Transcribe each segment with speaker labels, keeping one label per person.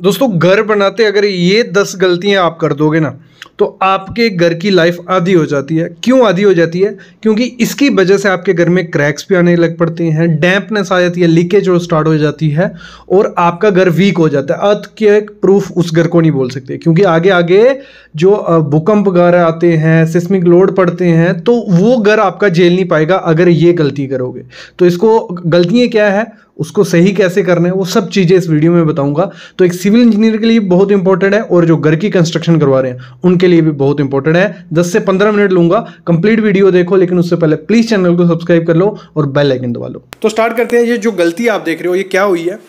Speaker 1: दोस्तों घर बनाते अगर ये 10 गलतियां आप कर दोगे ना तो आपके घर की लाइफ आधी हो जाती है। क्यों आधी हो जाती है? क्योंकि इसकी वजह से आपके घर में क्रैक्स भी आने लग पड़ते हैं, डैम्पनेस आ जाती है, लीकेज जो स्टार्ट हो जाती है और आपका घर वीक हो जाता है। अर्थक्वेक प्रूफ उस घर को नहीं बोल सकते, क्योंकि आगे आगे जो भूकंप वगैरह आते हैं, सिस्मिक लोड पड़ते हैं, तो वो घर आपका झेल नहीं पाएगा अगर ये गलती करोगे। तो इसको गलतियाँ क्या है, उसको सही कैसे करना है, वो सब चीज़ें इस वीडियो में बताऊंगा। तो एक सिविल इंजीनियर के लिए बहुत इंपॉर्टेंट है और जो घर की कंस्ट्रक्शन करवा रहे हैं उनके लिए भी बहुत इंपॉर्टेंट है। 10 से 15 मिनट लूंगा, कंप्लीट वीडियो देखो, लेकिन उससे पहले प्लीज चैनल को सब्सक्राइब कर लो और बेल आइकन दबा लो। तो स्टार्ट करते हैं। ये जो गलती आप देख रहे हो ये क्या हुई है,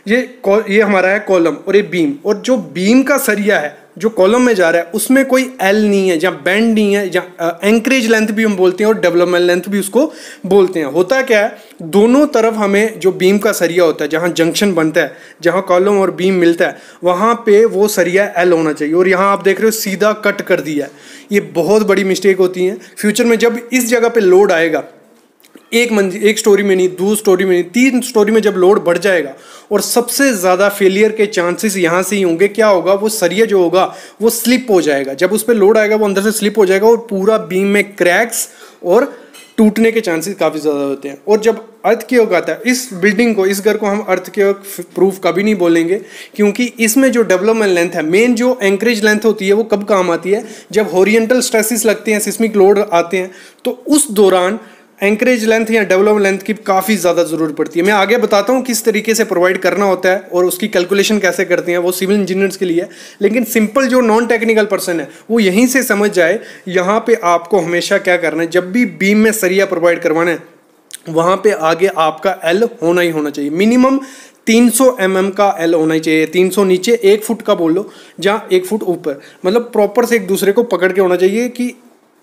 Speaker 1: ये हमारा है कॉलम और ये बीम, और जो बीम का सरिया है जो कॉलम में जा रहा है उसमें कोई एल नहीं है, जहाँ बेंड नहीं है, जहाँ एंकरेज लेंथ भी हम बोलते हैं और डेवलपमेंट लेंथ भी उसको बोलते हैं। होता क्या है, दोनों तरफ हमें जो बीम का सरिया होता है, जहाँ जंक्शन बनता है, जहाँ कॉलम और बीम मिलता है, वहाँ पे वो सरिया एल होना चाहिए। और यहाँ आप देख रहे हो सीधा कट कर दिया है। ये बहुत बड़ी मिस्टेक होती है। फ्यूचर में जब इस जगह पे लोड आएगा, एक स्टोरी में नहीं, 2 स्टोरी में नहीं, 3 स्टोरी में जब लोड बढ़ जाएगा और सबसे ज़्यादा फेलियर के चांसेस यहाँ से ही होंगे। क्या होगा, वो सरिया जो होगा वो स्लिप हो जाएगा। जब उस पर लोड आएगा वो अंदर से स्लिप हो जाएगा और पूरा बीम में क्रैक्स और टूटने के चांसेस काफ़ी ज़्यादा होते हैं। और जब अर्थक्वेक आता है, इस बिल्डिंग को, इस घर को हम अर्थक्वेक प्रूफ कभी नहीं बोलेंगे, क्योंकि इसमें जो डेवलपमेंट लेंथ है, मेन जो एंकरेज लेंथ होती है, वो कब काम आती है, जब हॉरिजॉन्टल स्ट्रेसेस लगते हैं, सिस्मिक लोड आते हैं, तो उस दौरान एंकरेज लेंथ या डेवलपमेंट लेंथ की काफ़ी ज़्यादा ज़रूरत पड़ती है। मैं आगे बताता हूँ किस तरीके से प्रोवाइड करना होता है और उसकी कैलकुलेशन कैसे करते हैं, वो सिविल इंजीनियर्स के लिए है। लेकिन सिंपल जो नॉन टेक्निकल पर्सन है वो यहीं से समझ जाए। यहाँ पे आपको हमेशा क्या करना है, जब भी बीम में सरिया प्रोवाइड करवाना है वहाँ पे आगे आपका एल होना ही होना चाहिए। मिनिमम 300 mm का एल होना ही चाहिए। 300 नीचे, 1 फुट का बोल लो, जहाँ 1 फुट ऊपर, मतलब प्रॉपर से एक दूसरे को पकड़ के होना चाहिए कि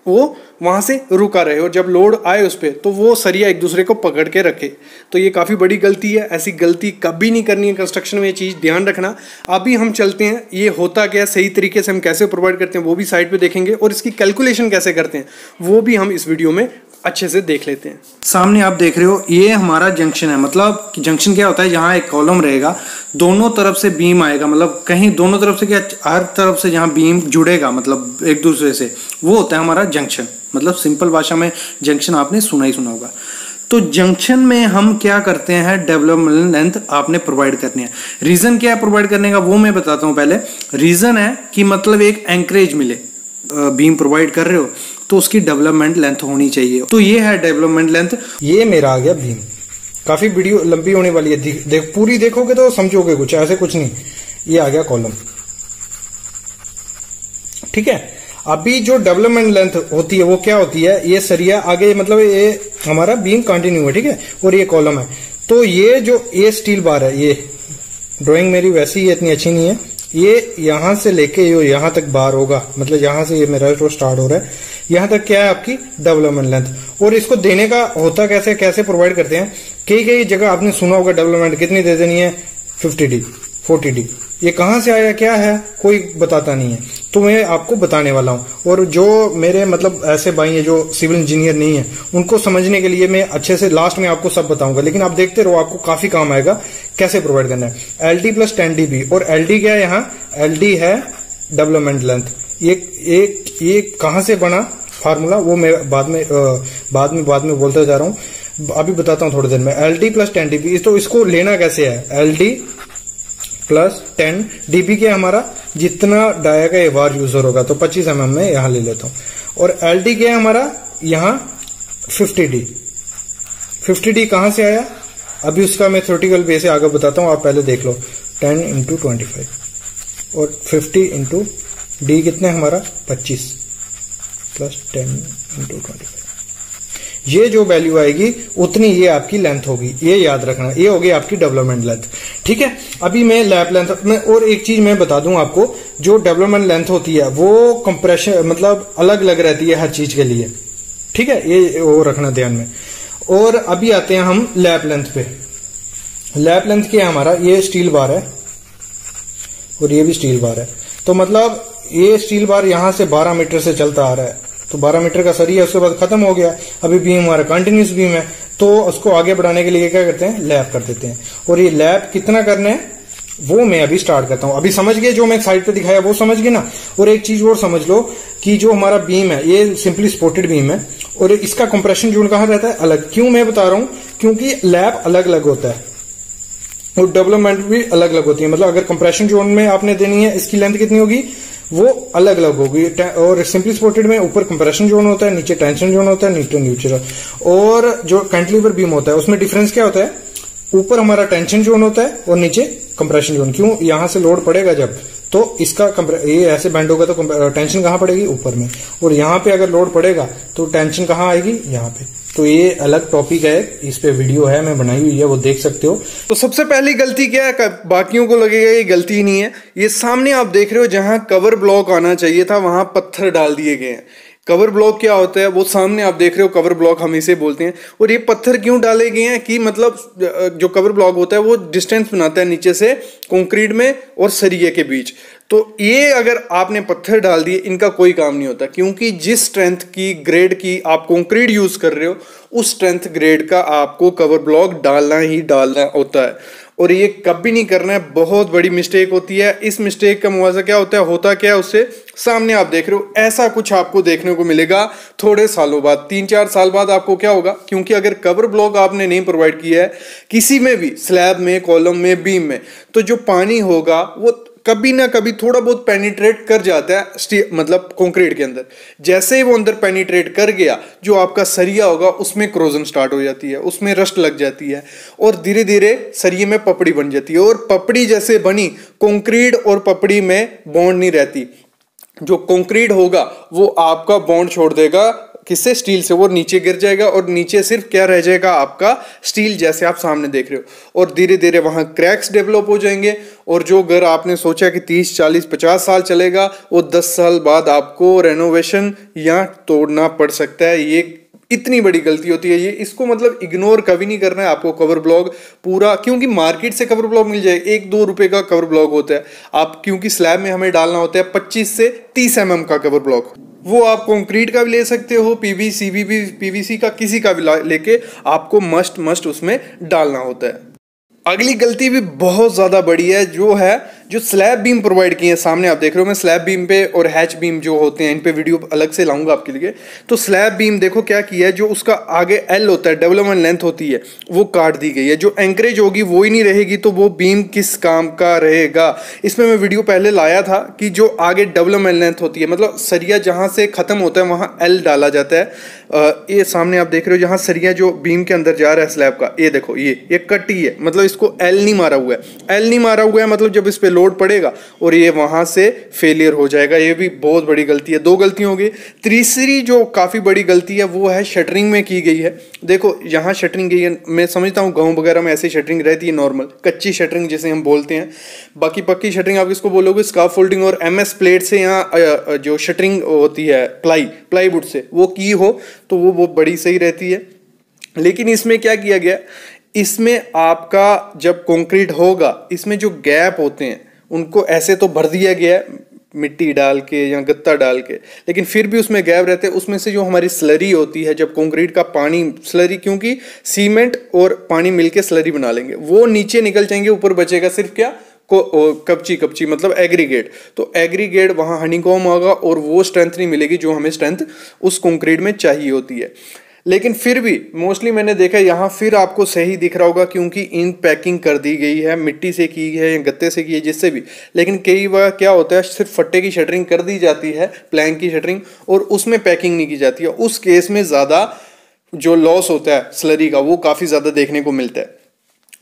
Speaker 1: वो वहाँ से रुका रहे और जब लोड आए उस पर तो वो सरिया एक दूसरे को पकड़ के रखे। तो ये काफ़ी बड़ी गलती है, ऐसी गलती कभी नहीं करनी है कंस्ट्रक्शन में, ये चीज़ ध्यान रखना। अभी हम चलते हैं, ये होता क्या, सही तरीके से हम कैसे प्रोवाइड करते हैं वो भी साइड पे देखेंगे और इसकी कैलकुलेशन कैसे करते हैं वो भी हम इस वीडियो में अच्छे से देख लेते हैं। सामने आप देख रहे हो ये हमारा जंक्शन है। मतलब जंक्शन क्या होता है, जहाँ एक कॉलम रहेगा, दोनों तरफ से बीम आएगा, मतलब कहीं दोनों तरफ से क्या, हर तरफ से जहाँ बीम जुड़ेगा मतलब एक दूसरे से, वो होता है हमारा जंक्शन। मतलब सिंपल भाषा में जंक्शन आपने सुना ही सुना होगा। तो जंक्शन में हम क्या करते हैं, डेवलपमेंट लेंथ आपने प्रोवाइड करनी है। रीज़न क्या है प्रोवाइड करने का वो मैं बताता हूँ। पहले रीज़न है कि मतलब एक एंकरेज मिले, बीम प्रोवाइड कर रहे हो तो उसकी डेवलपमेंट लेंथ होनी चाहिए। तो ये है डेवलपमेंट लेंथ। ये मेरा आ गया बीम। काफी वीडियो लंबी होने वाली है, पूरी देखोगे तो समझोगे कुछ, ऐसे कुछ नहीं। ये आ गया कॉलम, ठीक है। अभी जो डेवलपमेंट लेंथ होती है वो क्या होती है, ये सरिया आगे, मतलब ये हमारा बीम कंटिन्यू है, ठीक है, और ये कॉलम है। तो ये जो ये स्टील बार है, ये ड्राइंग मेरी वैसी ही इतनी अच्छी नहीं है, ये यहां से लेके यहां तक बार होगा, मतलब यहां से ये मेरा जो स्टार्ट हो रहा है यहां तक क्या है आपकी डेवलपमेंट लेंथ। और इसको देने का होता कैसे प्रोवाइड करते हैं, कई जगह आपने सुना होगा डेवलपमेंट कितनी दे देनी है, 50D 40D। ये कहां से आया, क्या है, कोई बताता नहीं है, तो मैं आपको बताने वाला हूं। और जो मेरे मतलब ऐसे भाई हैं जो सिविल इंजीनियर नहीं है, उनको समझने के लिए मैं अच्छे से लास्ट में आपको सब बताऊंगा, लेकिन आप देखते रहो, आपको काफी काम आएगा कैसे प्रोवाइड करना है। LD + 10dB, और LD क्या है, यहाँ LD है डेवलपमेंट लेंथ। ये कहां से बना फार्मूला वो मैं बाद में बोलता जा रहा हूं, अभी बताता हूं थोड़ी देर में। LD + 10dB, तो इसको लेना कैसे है, LD + 10dB के हमारा जितना डाया का ये बार यूजर होगा, तो 25 mm में यहां ले लेता हूं। और LD के हमारा यहाँ 50D। 50D कहां से आया, अभी उसका मैं थ्योरेटिकल वे से आगे बताता हूं, आप पहले देख लो। 10 × 25 और 50 × D कितना है हमारा 25 + 10 × 25। ये जो वैल्यू आएगी उतनी ये आपकी लेंथ होगी, ये याद रखना, ये होगी आपकी डेवलपमेंट लेंथ, ठीक है। अभी मैं लैप लेंथ में और एक चीज मैं बता दूं आपको, जो डेवलपमेंट लेंथ होती है वो कंप्रेशन मतलब अलग अलग रहती है हर चीज के लिए, ठीक है, ये वो रखना ध्यान में। और अभी आते हैं हम लैप लेंथ पे। लैप लेंथ क्या है हमारा, ये स्टील बार है और ये भी स्टील बार है। तो मतलब ये स्टील बार यहां से 12 मीटर से चलता आ रहा है, तो 12 मीटर का सरिया उसके बाद खत्म हो गया। अभी बीम हमारा कंटिन्यूस बीम है, तो उसको आगे बढ़ाने के लिए क्या करते हैं, लैप कर देते हैं। और ये लैप कितना करना है, वो मैं अभी स्टार्ट करता हूँ। अभी समझ गए, जो मैं साइड पे दिखाया वो समझ गए ना। और एक चीज और समझ लो कि जो हमारा बीम है ये सिंपली सपोर्टेड बीम है और इसका कंप्रेशन जोन कहाँ रहता है, अलग। क्यों मैं बता रहा हूँ, क्योंकि लैब अलग अलग होता है और डेवलपमेंट भी अलग अलग होती है। मतलब अगर कंप्रेशन जोन में आपने देनी है, इसकी लेंथ कितनी होगी, वो अलग अलग होगी। और सिंपली सपोर्टेड में ऊपर कंप्रेशन जोन होता है, नीचे टेंशन जोन होता है, नीचे न्यूट्रल। और जो कैंटिलीवर बीम होता है उसमें डिफरेंस क्या होता है, ऊपर हमारा टेंशन जोन होता है और नीचे कंप्रेशन जोन। क्यों, यहां से लोड पड़ेगा जब तो इसका ये ऐसे बैंड होगा तो टेंशन कहां पड़ेगी, ऊपर में। और यहां पे अगर लोड पड़ेगा तो टेंशन कहां आएगी, यहां पे। तो ये अलग टॉपिक है, इस पे वीडियो है मैं बनाई हुई है, वो देख सकते हो। तो सबसे पहली गलती क्या है, बाकियों को लगेगा ये गलती ही नहीं है, ये सामने आप देख रहे हो जहां कवर ब्लॉक आना चाहिए था वहां पत्थर डाल दिए गए हैं। कवर ब्लॉक क्या होता है, वो सामने आप देख रहे हो, कवर ब्लॉक हम इसे बोलते हैं। और ये पत्थर क्यों डाले गए हैं कि मतलब जो कवर ब्लॉक होता है वो डिस्टेंस बनाता है नीचे से कंक्रीट में और सरिये के बीच। तो ये अगर आपने पत्थर डाल दिए, इनका कोई काम नहीं होता, क्योंकि जिस स्ट्रेंथ की ग्रेड की आप कंक्रीट यूज कर रहे हो उस स्ट्रेंथ ग्रेड का आपको कवर ब्लॉक डालना ही डालना होता है। और ये कभी नहीं करना है, बहुत बड़ी मिस्टेक होती है। इस मिस्टेक का मुआवजा क्या होता क्या है उससे, सामने आप देख रहे हो ऐसा कुछ आपको देखने को मिलेगा थोड़े सालों बाद, 3-4 साल बाद आपको क्या होगा, क्योंकि अगर कवर ब्लॉक आपने नहीं प्रोवाइड किया है किसी में भी, स्लैब में, कॉलम में, बीम में, तो जो पानी होगा वो कभी ना कभी थोड़ा बहुत पेनिट्रेट कर जाता है मतलब कंक्रीट के अंदर। जैसे ही वो अंदर पेनिट्रेट कर गया, जो आपका सरिया होगा उसमें क्रोजन स्टार्ट हो जाती है, उसमें रस्ट लग जाती है और धीरे धीरे सरिये में पपड़ी बन जाती है। और पपड़ी जैसे बनी, कंक्रीट और पपड़ी में बॉन्ड नहीं रहती। जो कंक्रीट होगा वो आपका बॉन्ड छोड़ देगा, किससे, स्टील से, वो नीचे गिर जाएगा और नीचे सिर्फ क्या रह जाएगा, आपका स्टील, जैसे आप सामने देख रहे हो। और धीरे धीरे वहां क्रैक्स डेवलप हो जाएंगे और जो घर आपने सोचा कि 30, 40, 50 साल चलेगा, वो 10 साल बाद आपको रेनोवेशन या तोड़ना पड़ सकता है। ये इतनी बड़ी गलती होती है, ये इसको मतलब इग्नोर कभी नहीं करना है आपको। कवर ब्लॉक पूरा, क्योंकि मार्केट से कवर ब्लॉक मिल जाए, 1-2 रुपए का कवर ब्लॉक होता है। आप क्योंकि स्लैब में हमें डालना होता है 25 से 30 mm का कवर ब्लॉक, वो आप कंक्रीट का भी ले सकते हो, पीवीसी का, किसी का भी लेके आपको मस्ट उसमें डालना होता है। अगली गलती भी बहुत ज्यादा बड़ी है, जो स्लैब बीम प्रोवाइड किए हैं, सामने आप देख रहे हो। मैं स्लैब बीम पे और हैच बीम जो होते हैं इन पे वीडियो अलग से लाऊंगा आपके लिए। तो स्लैब बीम देखो क्या किया है, जो उसका आगे एल होता है, डेवलपमेंट लेंथ होती है, वो काट दी गई है। जो एंकरेज होगी वो ही नहीं रहेगी तो वो बीम किस काम का रहेगा। इसमें मैं वीडियो पहले लाया था कि जो आगे डेवलपमेंट लेंथ होती है, मतलब सरिया जहां से खत्म होता है वहां एल डाला जाता है। ये सामने आप देख रहे हो जहां सरिया जो बीम के अंदर जा रहा है स्लैब का, ये देखो ये कट ही है, मतलब इसको एल नहीं मारा हुआ है। एल नहीं मारा हुआ है मतलब जब इस पे लोड पड़ेगा और ये वहां से फेलियर हो जाएगा। ये भी बहुत बड़ी गलती है। 2 गलतियां हो गई। तीसरी जो काफी बड़ी गलती है वो है शटरिंग में की गई है। देखो यहाँ शटरिंग गई है, मैं समझता हूँ गाँव वगैरह में ऐसी शटरिंग रहती है, नॉर्मल कच्ची शटरिंग जिसे हम बोलते हैं। बाकी पक्की शटरिंग आप किसको बोलोगे, स्काफोल्डिंग और MS प्लेट से, यहाँ जो शटरिंग होती है प्लाईवुड से, वो की हो तो वो बहुत बड़ी सही रहती है। लेकिन इसमें क्या किया गया, इसमें आपका जब कंक्रीट होगा, इसमें जो गैप होते हैं उनको ऐसे तो भर दिया गया है मिट्टी डाल के या गत्ता डाल के, लेकिन फिर भी उसमें गैप रहते हैं। उसमें से जो हमारी स्लरी होती है, जब कंक्रीट का पानी, स्लरी, क्योंकि सीमेंट और पानी मिलके स्लरी बना लेंगे, वो नीचे निकल जाएंगे, ऊपर बचेगा सिर्फ क्या, कपची मतलब एग्रीगेट। तो एग्रीगेट वहां हनीकॉम होगा और वो स्ट्रेंथ नहीं मिलेगी जो हमें स्ट्रेंथ उस कंक्रीट में चाहिए होती है। लेकिन फिर भी मोस्टली मैंने देखा यहाँ फिर आपको सही दिख रहा होगा, क्योंकि इन पैकिंग कर दी गई है, मिट्टी से की है या गत्ते से की है, जिससे भी। लेकिन कई बार क्या होता है, सिर्फ फट्टे की शटरिंग कर दी जाती है, प्लैंक की शटरिंग, और उसमें पैकिंग नहीं की जाती है। उस केस में ज़्यादा जो लॉस होता है स्लरी का, वो काफ़ी ज़्यादा देखने को मिलता है।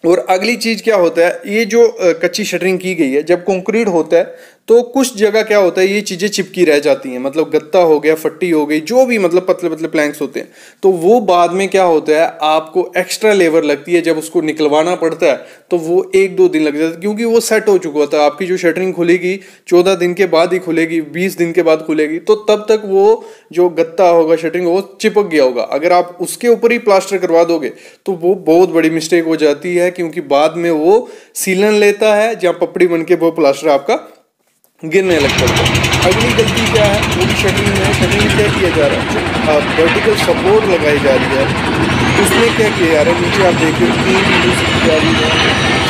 Speaker 1: और अगली चीज़ क्या होता है, ये जो कच्ची शटरिंग की गई है, जब कंक्रीट होता है तो कुछ जगह क्या होता है, ये चीज़ें चिपकी रह जाती हैं, मतलब गत्ता हो गया, फट्टी हो गई, जो भी मतलब पतले पतले प्लैंक्स होते हैं, तो वो बाद में क्या होता है, आपको एक्स्ट्रा लेबर लगती है। जब उसको निकलवाना पड़ता है तो वो 1-2 दिन लग जाता है, क्योंकि वो सेट हो चुका होता है। आपकी जो शटरिंग खुलेगी 14 दिन के बाद ही खुलेगी, 20 दिन के बाद खुलेगी, तो तब तक वो जो गत्ता होगा, शटरिंग, वो चिपक गया होगा। अगर आप उसके ऊपर ही प्लास्टर करवा दोगे तो वो बहुत बड़ी मिस्टेक हो जाती है, क्योंकि बाद में वो सीलन लेता है, जहाँ पपड़ी बन के वो प्लास्टर आपका
Speaker 2: गिरने लग पड़ता है। अगली गलती क्या है, पूरी शटरिंग में क्या किया जा रहा है, वर्टिकल सपोर्ट लगाई जा रही है, उसमें क्या किया जा रहा है, नीचे आप देखिए टीम यूज़ की जा रही है,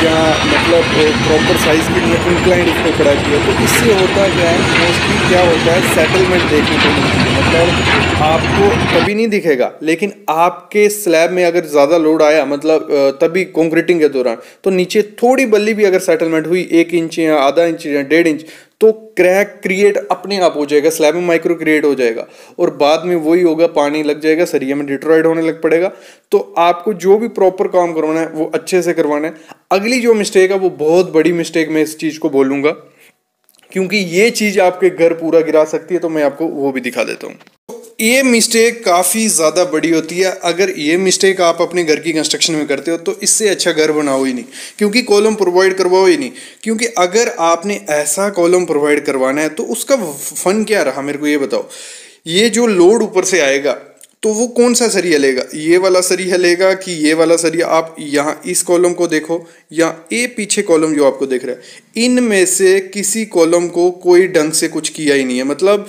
Speaker 2: जहाँ मतलब प्रॉपर साइज़ के लिए इंक्लाइंड उसको खड़ा किया। तो इससे होता क्या है, मोस्टली क्या होता है, सेटलमेंट देखने को मिलती है। मतलब आपको कभी नहीं दिखेगा, लेकिन आपके स्लैब में अगर ज़्यादा लोड आया, मतलब तभी कंक्रीटिंग के दौरान, तो नीचे थोड़ी बल्ली भी अगर सेटलमेंट हुई 1 इंच या आधा इंच या 1.5 इंच, तो क्रैक क्रिएट अपने आप हो जाएगा, स्लैब में माइक्रो क्रिएट हो जाएगा, और बाद में वही होगा, पानी लग जाएगा, सरिया में डिट्रॉइड होने लग पड़ेगा। तो आपको जो भी प्रॉपर काम करवाना है वो अच्छे से करवाना है। अगली जो मिस्टेक है वो बहुत बड़ी मिस्टेक, मैं इस चीज़ को बोलूँगा, क्योंकि ये चीज़ आपके घर पूरा गिरा सकती है, तो मैं आपको वो भी दिखा देता हूँ। ये मिस्टेक काफ़ी ज़्यादा बड़ी होती है। अगर ये मिस्टेक आप अपने घर की कंस्ट्रक्शन में करते हो तो इससे अच्छा घर बनाओ ही नहीं, क्योंकि कॉलम प्रोवाइड करवाओ ही नहीं। क्योंकि अगर आपने ऐसा कॉलम प्रोवाइड करवाना है तो उसका फन क्या रहा, मेरे को ये बताओ। ये जो लोड ऊपर से आएगा तो वो कौन सा सरिया लेगा, ये वाला सरिया लेगा कि ये वाला सरिया? आप यहाँ इस कॉलम को देखो या ये पीछे कॉलम जो आपको दिख रहा है, इनमें से किसी कॉलम को कोई ढंग से कुछ किया ही नहीं है। मतलब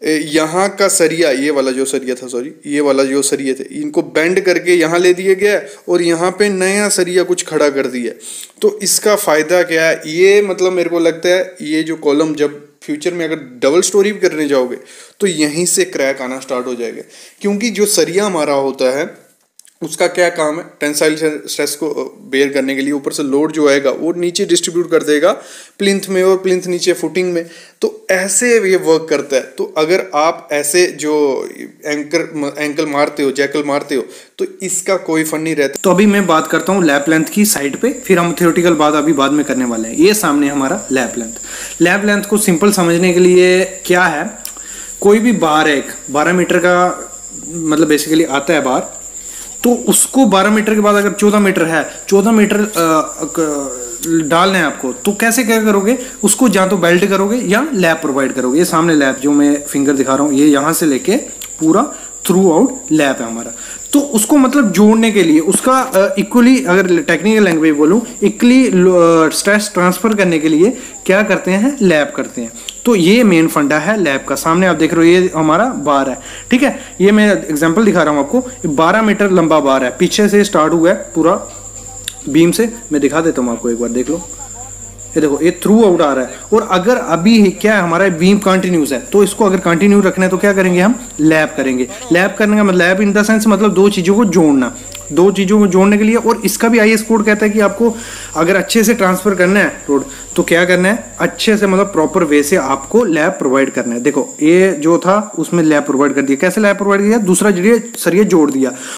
Speaker 2: यहाँ का सरिया, ये वाला जो सरिया था, सॉरी, ये वाला जो सरिया थे, इनको बेंड करके यहाँ ले दिया गया और यहाँ पे नया सरिया कुछ खड़ा कर दिया। तो इसका फ़ायदा क्या है? ये मतलब मेरे को लगता है ये जो कॉलम जब फ्यूचर में अगर डबल स्टोरी भी करने जाओगे तो यहीं से क्रैक आना स्टार्ट हो जाएगा। क्योंकि जो सरिया हमारा होता है उसका क्या काम है, टेंसाइल स्ट्रेस को बेयर करने के लिए ऊपर से लोड जो आएगा वो नीचे डिस्ट्रीब्यूट कर देगा प्लिंथ में, और प्लिंथ नीचे फुटिंग में। तो ऐसे ये वर्क करता है। तो अगर आप ऐसे जो एंकल मारते हो, जैकल मारते हो, तो इसका कोई फन नहीं रहता।
Speaker 3: तो अभी मैं बात करता हूँ लैप लेंथ की साइड पे, फिर हम थ्योरेटिकल बात अभी बाद में करने वाले हैं। ये सामने हमारा लैप लेंथ। लैप लेंथ को सिंपल समझने के लिए क्या है, कोई भी बार, एक 12 मीटर का मतलब बेसिकली आता है बार, तो उसको 12 मीटर के बाद अगर 14 मीटर है, 14 मीटर डालना है आपको, तो कैसे क्या करोगे, उसको या तो बेल्ट करोगे या लैप प्रोवाइड करोगे। ये सामने लैप जो मैं फिंगर दिखा रहा हूँ, ये यहाँ से लेके पूरा थ्रू आउट लैप है हमारा। तो उसको मतलब जोड़ने के लिए उसका इक्वली, अगर टेक्निकल लैंग्वेज बोलूँ, इक्वली स्ट्रेस ट्रांसफर करने के लिए क्या करते हैं, लैप करते हैं। तो ये मेन फंडा है लैप का। सामने आप देख रहे हो ये हमारा बार है, ठीक है। ये मैं एग्जांपल दिखा रहा हूँ आपको, 12 मीटर लंबा बार है, पीछे से स्टार्ट हुआ है पूरा बीम से। मैं दिखा देता हूँ आपको, एक बार देख लो, ये देखो ये थ्रू आउट आ रहा है। और अगर अभी क्या है, हमारा बीम कंटिन्यूस है, तो इसको अगर कंटिन्यू रखना है तो क्या करेंगे, हम लैप करेंगे। लैप करने का मतलब, लैप इन द सेंस मतलब दो चीज़ों को जोड़ना, दो चीज़ों को जोड़ने के लिए। और इसका भी आईएस कोड कहता है कि आपको अगर अच्छे से ट्रांसफर करना है रोड, तो क्या करना है, अच्छे से मतलब प्रॉपर वे से आपको लैप प्रोवाइड करना है। देखो ये जो था उसमें लैप प्रोवाइड कर दिया। कैसे लैप प्रोवाइड किया, दूसरा जरिए सरिया जोड़ दिया।